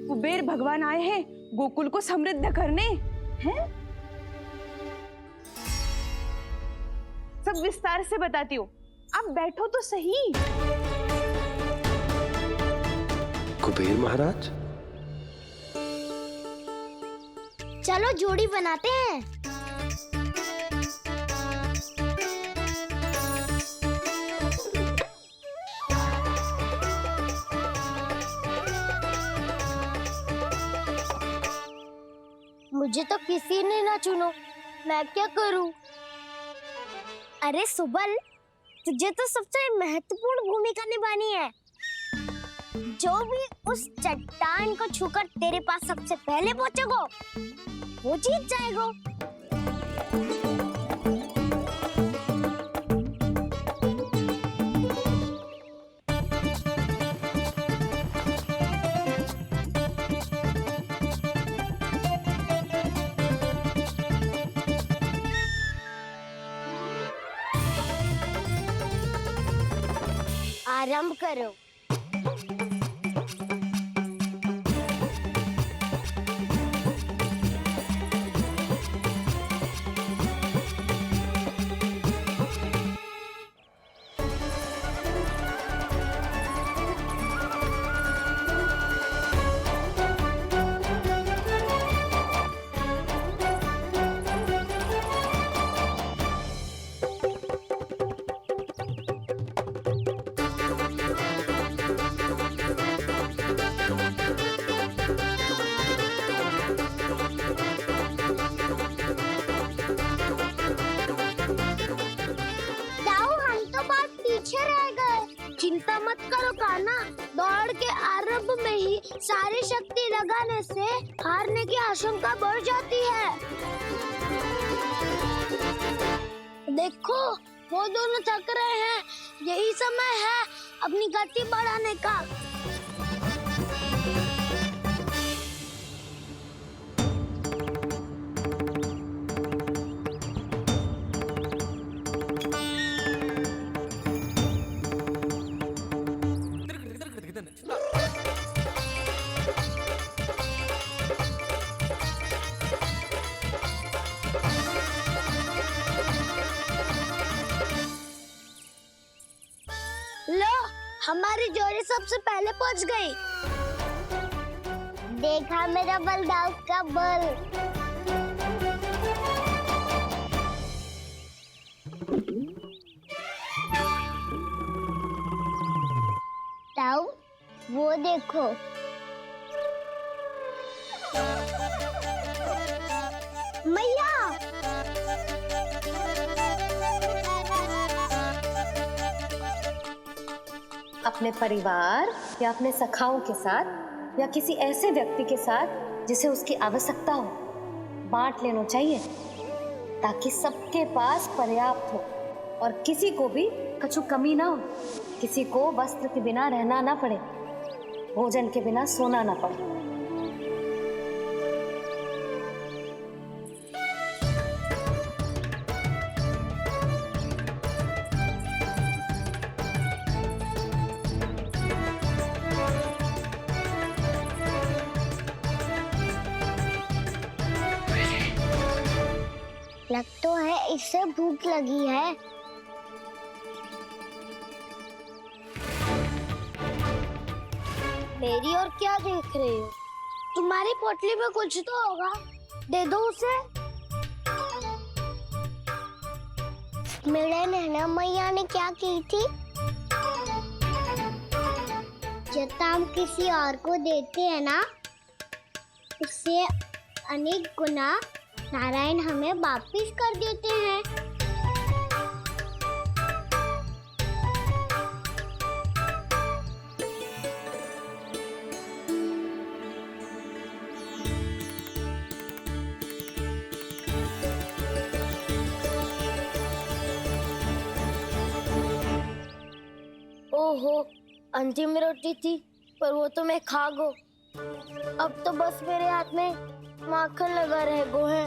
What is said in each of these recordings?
कुबेर भगवान आए हैं गोकुल को समृद्ध करने हैं। सब विस्तार से बताती हूँ, आप बैठो तो सही। कुबेर महाराज, चलो जोड़ी बनाते हैं। मुझे तो किसी ने ना चुनो, मैं क्या करूं? अरे सुबल, तुझे तो सबसे महत्वपूर्ण भूमिका निभानी है। जो भी उस चट्टान को छूकर तेरे पास सबसे पहले पहुंचेगा, वो जीत जाएगा। आरंभ करो। चिंता मत करो कान्हा, दौड़ के आरंभ में ही सारी शक्ति लगाने से हारने की आशंका बढ़ जाती है। देखो, वो दोनों थक रहे हैं, यही समय है अपनी गति बढ़ाने का। लो, हमारी जोड़ी सबसे पहले पहुंच गई। देखा मेरा बलदाव का बल। ताऊ, वो देखो। मैया, अपने परिवार या अपने सखाओं के साथ या किसी ऐसे व्यक्ति के साथ जिसे उसकी आवश्यकता हो, बांट लेना चाहिए ताकि सबके पास पर्याप्त हो और किसी को भी कछु कमी ना हो। किसी को वस्त्र के बिना रहना ना पड़े, भोजन के बिना सोना ना पड़े। लग तो है इससे भूख लगी है। मेरी और क्या देख रहे हो? तुम्हारी पोटली में कुछ तो होगा, दे दो उसे। मेरे नैना मैया ने क्या की थी? जब हम किसी और को देते हैं ना, उससे अनेक गुना नारायण हमें वापिस कर देते हैं। ओहो, अंतिम रोटी थी, पर वो तो मैं खा गो। अब तो बस मेरे हाथ में माखन लगा रह गो है।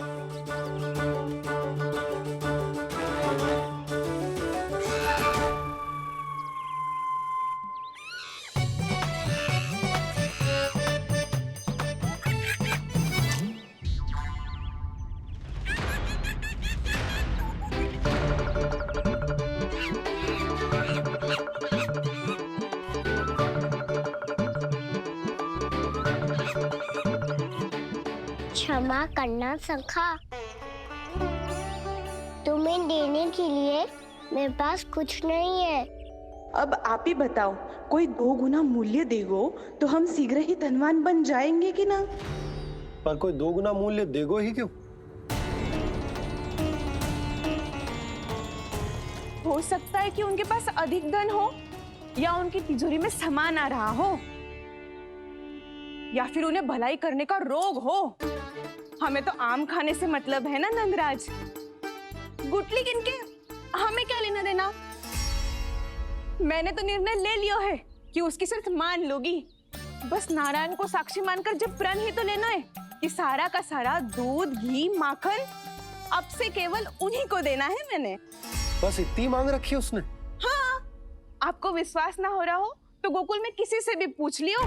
क्षमा करना सखा। तुम्हें देने के लिए मेरे पास कुछ नहीं है। अब आप ही बताओ, कोई 2 गुना मूल्य देगो तो हम शीघ्र ही धनवान बन जाएंगे कि ना? पर कोई 2 गुना मूल्य देगो ही क्यों? हो सकता है कि उनके पास अधिक धन हो, या उनकी तिजोरी में सामान आ रहा हो, या फिर उन्हें भलाई करने का रोग हो। हमें तो आम खाने से मतलब है ना नंदराज। गुटली किनके, हमें क्या लेना देना। मैंने तो निर्णय ले लिया है कि उसकी सिर्फ मान लोगी। बस नारायण को साक्षी मानकर जब प्रण ही तो लेना है कि सारा का सारा दूध, घी, माखन अब से केवल उन्हीं को देना है मैंने। बस इतनी मांग रखी है उसने? हाँ, आपको विश्वास ना हो रहा हो तो गोकुल में किसी से भी पूछ लियो।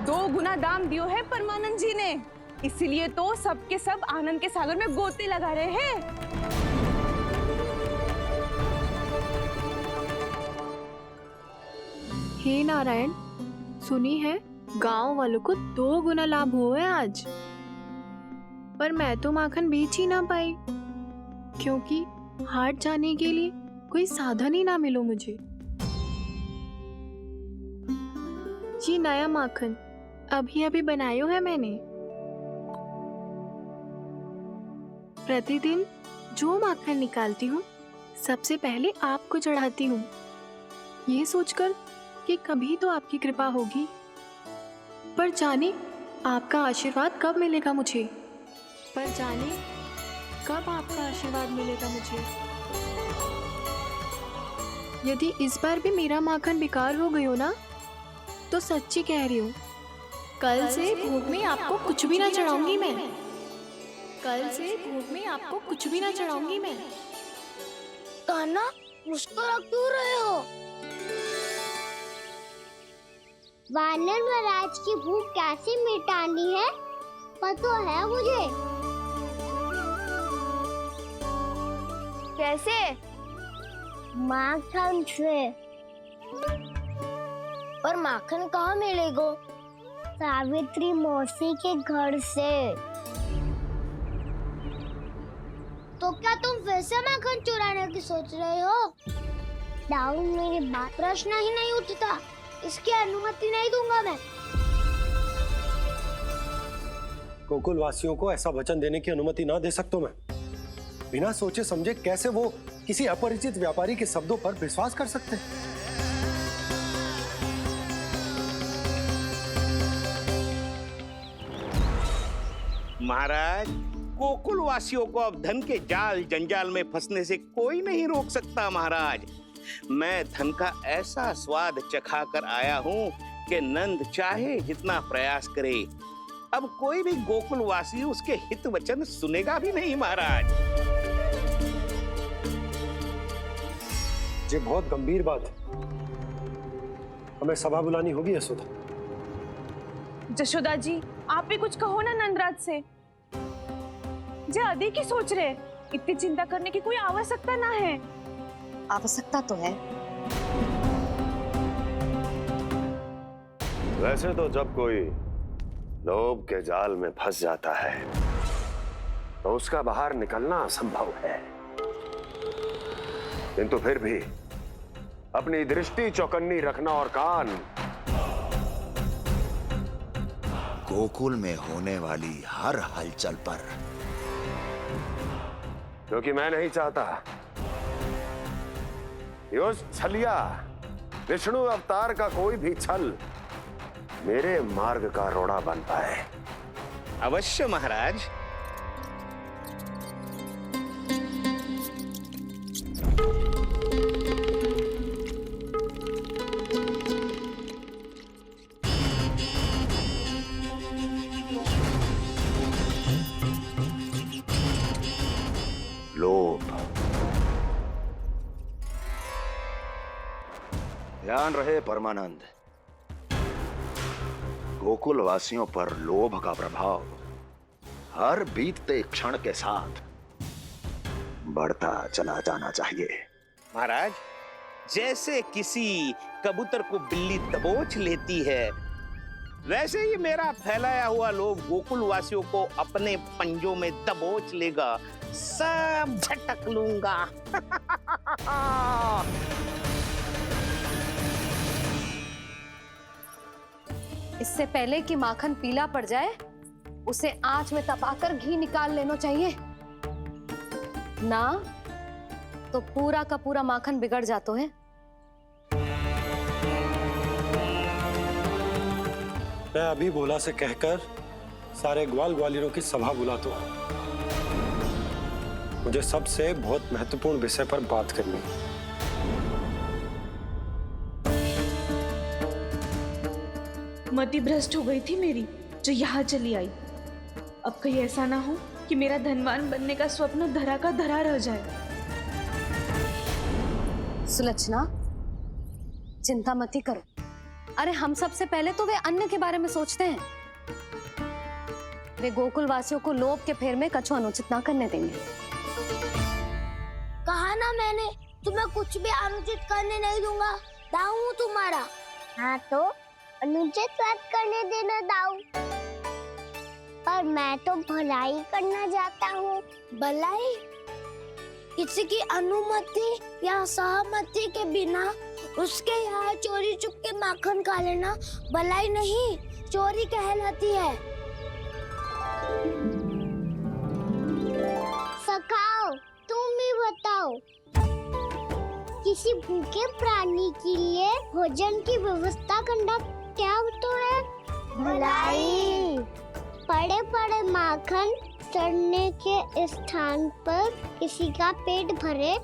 2 गुना दाम दियो है परमानंद जी ने, इसीलिए तो सबके सब आनंद के सागर में गोते लगा रहे हैं। हे नारायण, सुनी है गांव वालों को 2 गुना लाभ हुआ है आज। पर मैं तो माखन बेच ही ना पाई, क्योंकि हाट जाने के लिए कोई साधन ही ना मिलो मुझे। ये नया माखन अभी अभी बनायो है मैंने। प्रतिदिन जो माखन निकालती हूँ सबसे पहले आपको चढ़ाती हूँ, ये सोचकर कि कभी तो आपकी कृपा होगी। पर जाने आपका आशीर्वाद कब मिलेगा मुझे, पर जाने कब आपका आशीर्वाद मिलेगा मुझे। यदि इस बार भी मेरा माखन बेकार हो गयो ना, तो सच्ची कह रही हूँ, कल से भोग में आपको कुछ भी ना चढ़ाऊंगी मैं। कल से भोग में आपको कुछ भी ना चढ़ाऊंगी मैं। कान्हा, मुस्कुरा क्यों रहे हो? वानर महाराज की भूख कैसे मिटानी है पता है मुझे। कैसे? माखन से। पर माखन कहाँ मिलेगा? सावित्री मौसी के घर से। तो क्या तुम फिर से माखन चुराने की सोच रहे हो? डाउन मेरी बात प्रश्न ही नहीं उठता, इसकी अनुमति नहीं दूंगा मैं। गोकुल वासियों को ऐसा वचन देने की अनुमति ना दे सकता मैं। बिना सोचे समझे कैसे वो किसी अपरिचित व्यापारी के शब्दों पर विश्वास कर सकते हैं? महाराज, गोकुल वासियों को अब धन के जाल जंजाल में फंसने से कोई नहीं रोक सकता। महाराज, मैं धन का ऐसा स्वाद चखा कर आया हूँ कि नंद चाहे जितना प्रयास करे, अब कोई भी गोकुल वासी उसके हित वचन सुनेगा भी नहीं। महाराज, ये बहुत गंभीर बात है, हमें सभा बुलानी होगी यशोदा। जशोदा जी, आप भी कुछ कहो ना नंदराज से। जे अधिक ही सोच रहे, इतनी चिंता करने की कोई आवश्यकता ना है। आवश्यकता तो है। वैसे तो जब कोई लोभ के जाल में फंस जाता है तो उसका बाहर निकलना असंभव है, किंतु फिर भी अपनी दृष्टि चौकन्नी रखना और कान गोकुल में होने वाली हर हलचल पर, क्योंकि मैं नहीं चाहता कि उस छलिया विष्णु अवतार का कोई भी छल मेरे मार्ग का रोड़ा बन पाए। अवश्य महाराज। लोभ। ध्यान रहे परमानंद, गोकुल वासियों पर लोभ का प्रभाव हर बीतते क्षण के साथ बढ़ता चला जाना चाहिए। महाराज, जैसे किसी कबूतर को बिल्ली दबोच लेती है, वैसे ही मेरा फैलाया हुआ लोभ गोकुल वासियों को अपने पंजों में दबोच लेगा, सब झटक लूंगा। इससे पहले कि माखन पीला पड़ जाए, उसे आंच में तपाकर घी निकाल लेना चाहिए, ना तो पूरा का पूरा माखन बिगड़ जाता है। मैं अभी भोला से कहकर सारे ग्वाल ग्वालियरों की सभा बुलाता हूं। मुझे सबसे बहुत महत्वपूर्ण विषय पर बात करनी है। मति भ्रष्ट हो गई थी मेरी, जो यहाँ चली आई। अब कहीं ऐसा ना हो कि मेरा धनवान बनने का स्वप्न धरा का धरा रह जाए। सुलक्षणा, चिंता मत ही करो। अरे हम सबसे पहले तो वे अन्न के बारे में सोचते हैं। वे गोकुल वासियों को लोभ के फेर में कछु अनुचित ना करने देंगे। कहा ना मैंने, तुम्हें कुछ भी अनुचित करने नहीं दूंगा। दाऊ हूँ तुम्हारा। हाँ तो अनुचित बात करने देना दाऊ। पर मैं तो भलाई करना चाहता हूँ। भलाई? किसी की अनुमति या सहमति के बिना उसके यहाँ चोरी चुप के माखन खा लेना भलाई नहीं, चोरी कहलाती है। सखाओ, तुम ही बताओ, किसी भूखे प्राणी के लिए भोजन की व्यवस्था करना क्या तो है? भलाई। पड़े पड़े माखन चढ़ने के स्थान पर किसी का पेट भरे,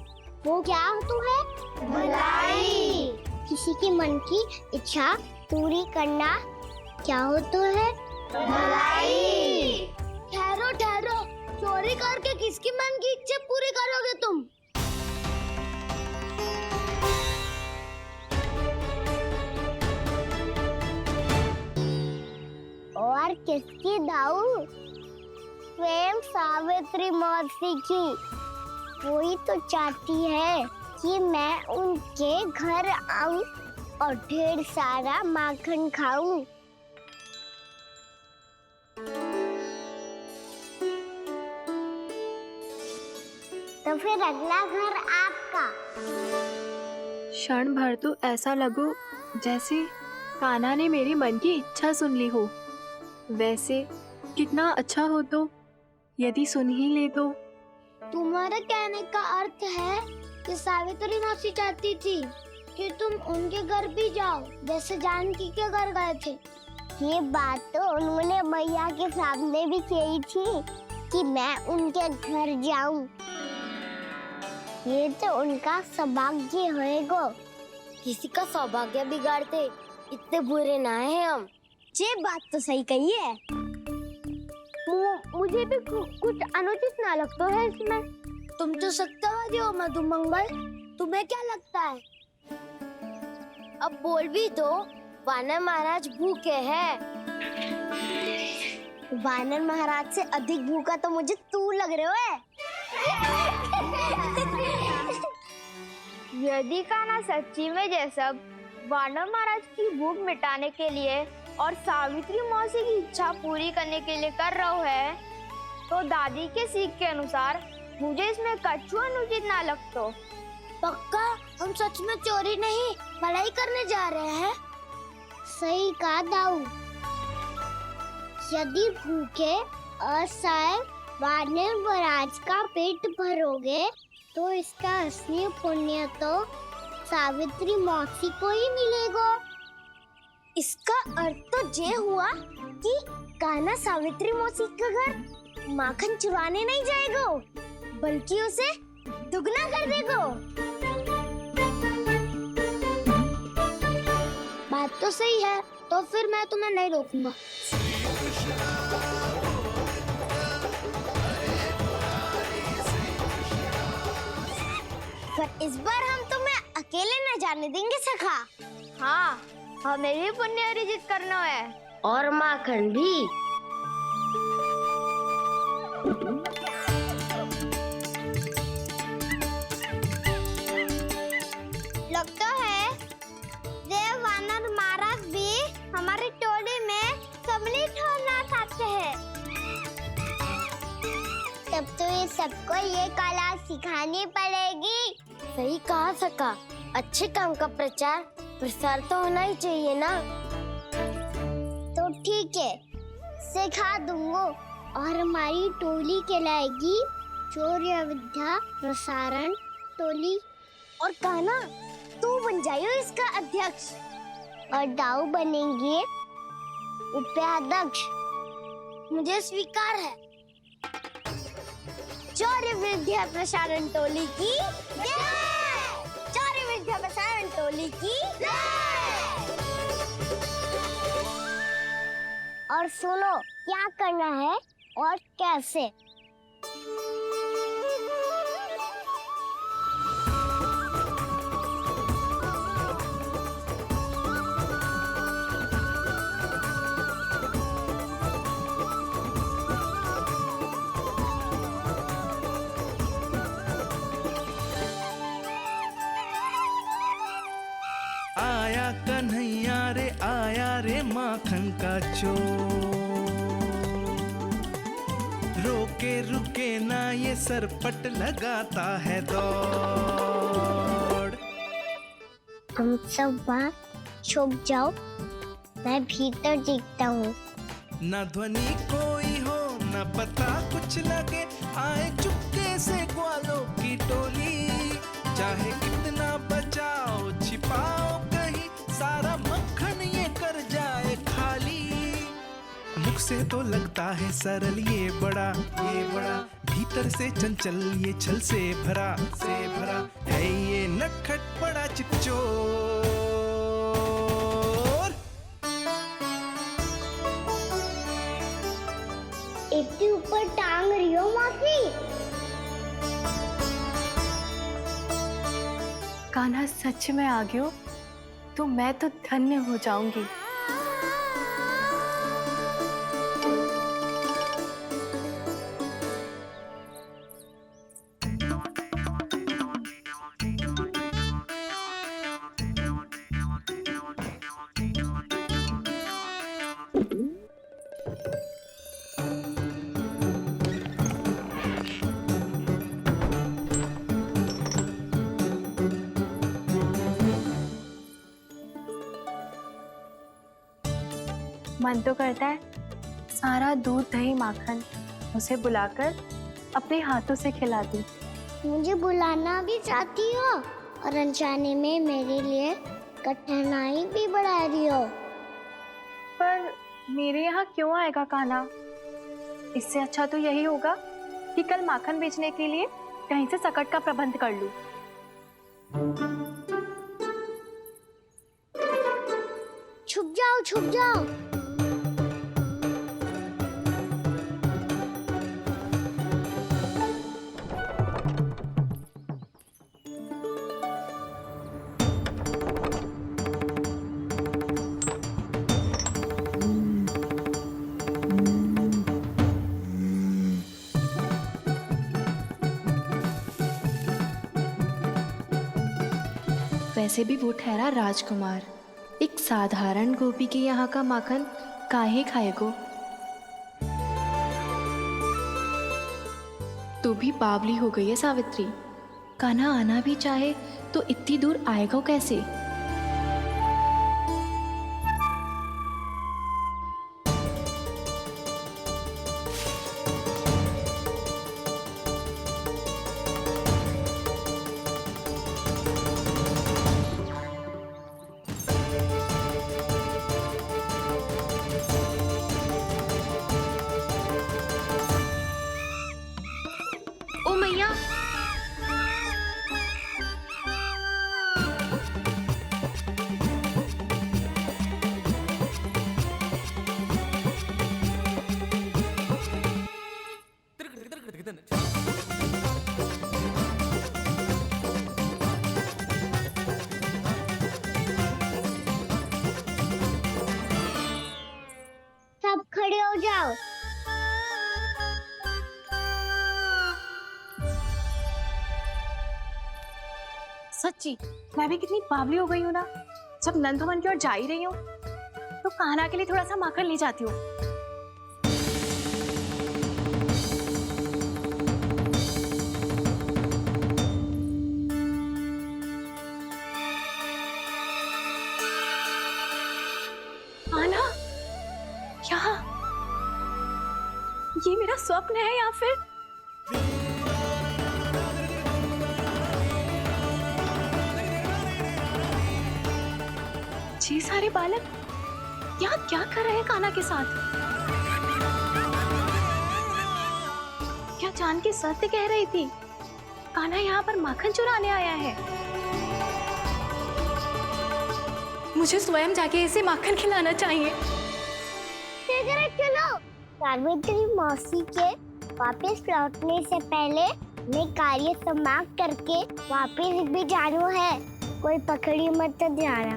वो क्या तो है? भलाई। किसी की मन की इच्छा पूरी करना क्या हो तो है? भलाई। ठहरो ठहरो, चोरी करके किसकी मन की इच्छा पूरी करोगे तुम? और किसकी दाऊ? स्वयं सावित्री मौसी की। वही तो चाहती है कि मैं उनके घर आऊं और ढेर सारा माखन खाऊं। तो फिर अगला घर आपका। क्षण भर तो ऐसा लगो जैसे कान्हा ने मेरे मन की इच्छा सुन ली हो। वैसे कितना अच्छा हो तो यदि सुन ही ले तो। तुम्हारे कहने का अर्थ है कि सावित्री मौसी चाहती थी कि तुम उनके घर भी जाओ, जैसे जानकी के घर गए थे। ये बात तो उन्होंने मैया के सामने भी कही थी कि मैं उनके घर जाऊं। ये तो उनका सौभाग्य होएगा। किसी का सौभाग्य बिगाड़ते इतने बुरे ना है हम। ये बात तो सही कही है। मुझे भी कुछ अनुचित ना लगता है इसमें। तुम तो सत्यवादी हो मधुमंगल, तुम्हें क्या लगता है? अब बोल भी दो, वानर महाराज भूखे हैं। वानर महाराज से अधिक भूखा तो मुझे तू लग रहे हो। यदि कान्हा सच्ची में जैसा वानर महाराज की भूख मिटाने के लिए और सावित्री मौसी की इच्छा पूरी करने के लिए कर रहा है, तो दादी के सीख के अनुसार मुझे इसमें कछु अनुचित ना लगता। पक्का हम सच में चोरी नहीं भलाई करने जा रहे हैं। सही कहा दाऊ। यदि भूखे असहाय वानर महाराज का पेट भरोगे तो इसका असली पुण्य तो सावित्री मौसी को ही मिलेगा। इसका अर्थ तो ये हुआ कि कान्हा सावित्री मौसी का घर माखन चुराने नहीं जाएगा, बल्कि उसे दुगना कर देगा। बात तो सही है, तो फिर मैं तुम्हें नहीं रोकूंगा। पर इस बार हम तुम्हें अकेले न जाने देंगे सखा। हाँ, हमें भी पुण्य अर्जित करना है और माखन भी। लगता है देव वानर महाराज भी हमारी टोली में सबको ये कला सिखानी पड़ेगी। सही कहा सका। अच्छे काम का प्रचार प्रसार तो होना ही चाहिए ना। तो ठीक है, सिखा दूंगा। और हमारी टोली कहलाएगी शौर्य विद्या प्रसारण टोली। और कान्हा, तू बन जाइयो इसका अध्यक्ष और दाऊ बनेंगे उपाध्यक्ष। मुझे स्वीकार है। शौर्य विद्या प्रसारण टोली की जय! शौर्य विद्या प्रसारण टोली की जय! और सुनो, क्या करना है और कैसे। आया कन्हैया रे, आया रे माखन का चोर। रोके रुके ना ये सरपट लगाता है दौड़। तुम सब वहाँ छुप जाओ, मैं भीतर देखता हूँ। न ध्वनि कोई हो न पता कुछ लगे, आए चुपके से ग्वालों की टोली। चाहे कितना बचाओ छिपाओ कहीं, सारा मक्खन ये कर जाए खाली। मुख से तो लगता है सरल ये बड़ा भीतर से चंचल ये छल से भरा है ये नटखट बड़ा चिच्चोर। इतने ऊपर टांग रही हो मौसी। कान्हा सच में आ गयो तो मैं तो धन्य हो जाऊंगी। मन तो करता है सारा दूध दही माखन उसे बुलाकर अपने हाथों से खिला दूं। मुझे बुलाना भी चाहती हो और अनजाने में मेरे लिए कठिनाई भी बढ़ा रही हो। पर मेरे यहाँ क्यों आएगा कान्हा? इससे अच्छा तो यही होगा कि कल माखन बेचने के लिए कहीं से सकट का प्रबंध कर लूं। छुप जाओ, छुप जाओ। वैसे भी वो ठहरा राजकुमार, एक साधारण गोपी के यहाँ का माखन काहे खाएगो। तू भी बावली हो गई है सावित्री। कान्हा आना भी चाहे तो इतनी दूर आएगा कैसे? ओ मैया, सब खड़े हो जाओ। सच्ची मैं भी कितनी बावली हो गई हूँ ना। जब नंदवन की ओर जा ही रही हूँ तो कान्हा के लिए थोड़ा सा माखन ले जाती हूँ। ये मेरा स्वप्न है या फिर ये सारे बालक यहाँ क्या कर रहे हैं कान्हा के साथ? क्या जानकी सत्य कह रही थी? कान्हा यहाँ पर माखन चुराने आया है। मुझे स्वयं जाके इसे माखन खिलाना चाहिए। चलो सावित्री मौसी के वापस लौटने से पहले मैं कार्य समाप्त करके वापस भी जाना है। कोई पकड़ी मत जाना।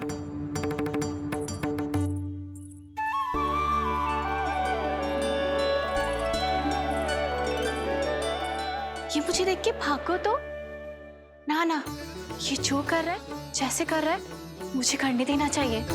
ये मुझे देख के भागो तो ना, ये जो कर रहा है, जैसे कर रहा है, मुझे करने देना चाहिए।